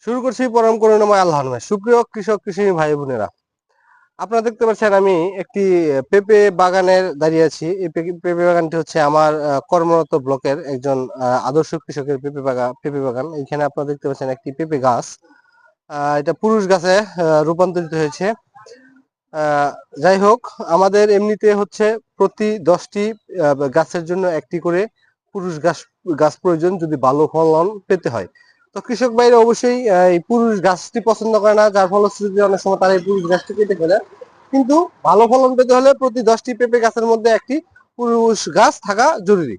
শুরু করছি পরম করুণাময় আল্লাহর নামে। সুপ্রিয় কৃষক কৃষিনী ভাই বোনেরা, আপনারা দেখতে পাচ্ছেন আমি একটি পেঁপে বাগানের দাঁড়িয়ে আছি। এই পেঁপে বাগানটি হচ্ছে আমার কর্মরত ব্লকের একজন আদর্শ কৃষকের পেঁপে বাগান। এখানে আপনারা দেখতে পাচ্ছেন একটি পেঁপে গাছ। এটা পুরুষ গাছে রূপান্তরিত হয়েছে। আহ, যাই হোক, আমাদের এমনিতে হচ্ছে প্রতি 10টি গাছের জন্য একটি করে পুরুষ গাছ প্রয়োজন যদি ভালো ফলন পেতে হয়। তো কৃষক ভাইরা অবশ্যই এই পুরুষ গাছটি পছন্দ করে না, যার ফলশ্রুতিতে অনেক সময় তারা এই পুরুষ গাছটি কেটে ফেলে। কিন্তু ভালো ফলন পেতে হলে প্রতি 10টি পেঁপে গাছের মধ্যে একটি পুরুষ গাছ থাকা জরুরি।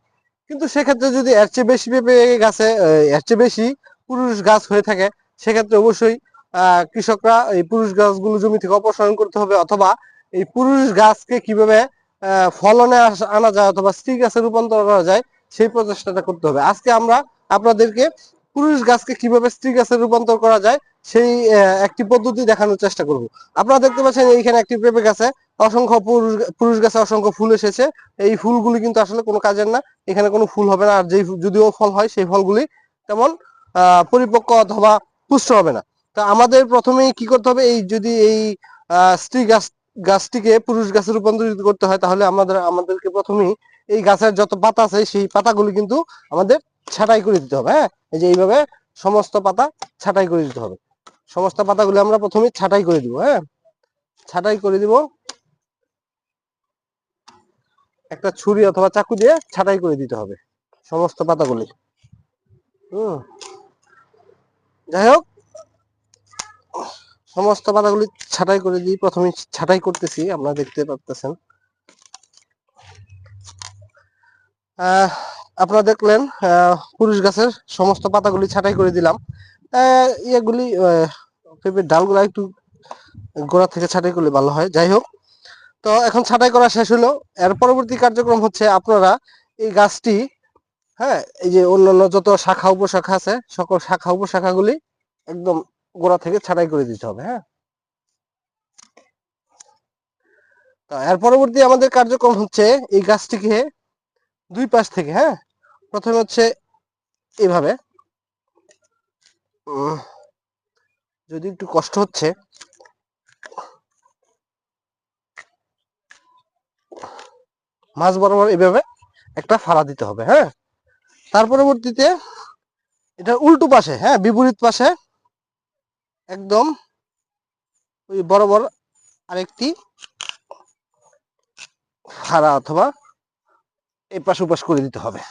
কিন্তু সেক্ষেত্রে যদি এর চেয়ে বেশি পেঁপে গাছে এর চেয়ে বেশি পুরুষ গাছ হয়ে থাকে, সেক্ষেত্রে অবশ্যই কৃষকরা এই পুরুষ গাছগুলো জমি থেকে অপসারণ করতে হবে, অথবা এই পুরুষ গাছকে কিভাবে ফলনে আনা যায় অথবা স্ত্রী গাছে রূপান্তর করা যায় সেই প্রচেষ্টাটা করতে হবে। আজকে আমরা আপনাদেরকে পুরুষ গাছকে কিভাবে স্ত্রী গাছে রূপান্তর করা যায় সেই একটি পদ্ধতি দেখানোর চেষ্টা করব। আপনারা দেখতে পাচ্ছেন এইখানে একটি পেঁপে গাছে অসংখ্য পুরুষ গাছে অসংখ্য ফুল এসেছে। এই ফুলগুলি কিন্তু আসলে কোনো কাজের না, এখানে কোনো ফুল হবে না। আর যেই যদিও ফল হয় সেই ফলগুলি তেমন পরিপক্ক অথবা পুষ্ট হবে না। তা আমাদের প্রথমেই কি করতে হবে, এই যদি এই স্ত্রী গাছটিকে পুরুষ গাছে রূপান্তরিত করতে হয়, তাহলে আমাদেরকে প্রথমেই এই গাছের যত পাতা আছে সেই পাতাগুলি কিন্তু আমাদের ছাঁটাই করে দিতে হবে। হ্যাঁ, এই যে এইভাবে সমস্ত পাতা ছাঁটাই করে দিতে হবে। সমস্ত পাতাগুলি আমরা প্রথমে ছাঁটাই করে দিব। হ্যাঁ, ছাঁটাই করে দিব একটা ছুরি অথবা চাকু দিয়ে ছাঁটাই করে দিতে হবে সমস্ত পাতাগুলি। হুম, যাই হোক, সমস্ত পাতাগুলি ছাঁটাই করে দিই। প্রথমে ছাঁটাই করতেছি, আপনারা দেখতে পাচ্ছেন। আপনারা দেখলেন পুরুষ গাছের সমস্ত পাতাগুলি ছাঁটাই করে দিলাম। ইয়েগুলি পেঁপের ডালগুলা একটু গোড়া থেকে ছাঁটাই করলে ভালো হয়। যাই হোক, তো এখন ছাঁটাই করা শেষ হলো। এর পরবর্তী কার্যক্রম হচ্ছে আপনারা এই গাছটি, হ্যাঁ, এই যে অন্যান্য যত শাখা উপশাখা আছে সকল শাখা উপশাখাগুলি একদম গোড়া থেকে ছাঁটাই করে দিতে হবে। হ্যাঁ, তো এর পরবর্তী আমাদের কার্যক্রম হচ্ছে এই গাছটিকে দুই পাশ থেকে, হ্যাঁ, প্রথমে হচ্ছে এইভাবে, যদি একটু কষ্ট হচ্ছে, মাছ বরাবর এইভাবে একটা ফাড়া দিতে হবে। হ্যাঁ, তার পরবর্তীতে এটা উল্টো পাশে, হ্যাঁ, বিপরীত পাশে একদম ওই বরাবর আরেকটি ফাড়া অথবা এই পাশ ওপাশ করে দিতে হবে।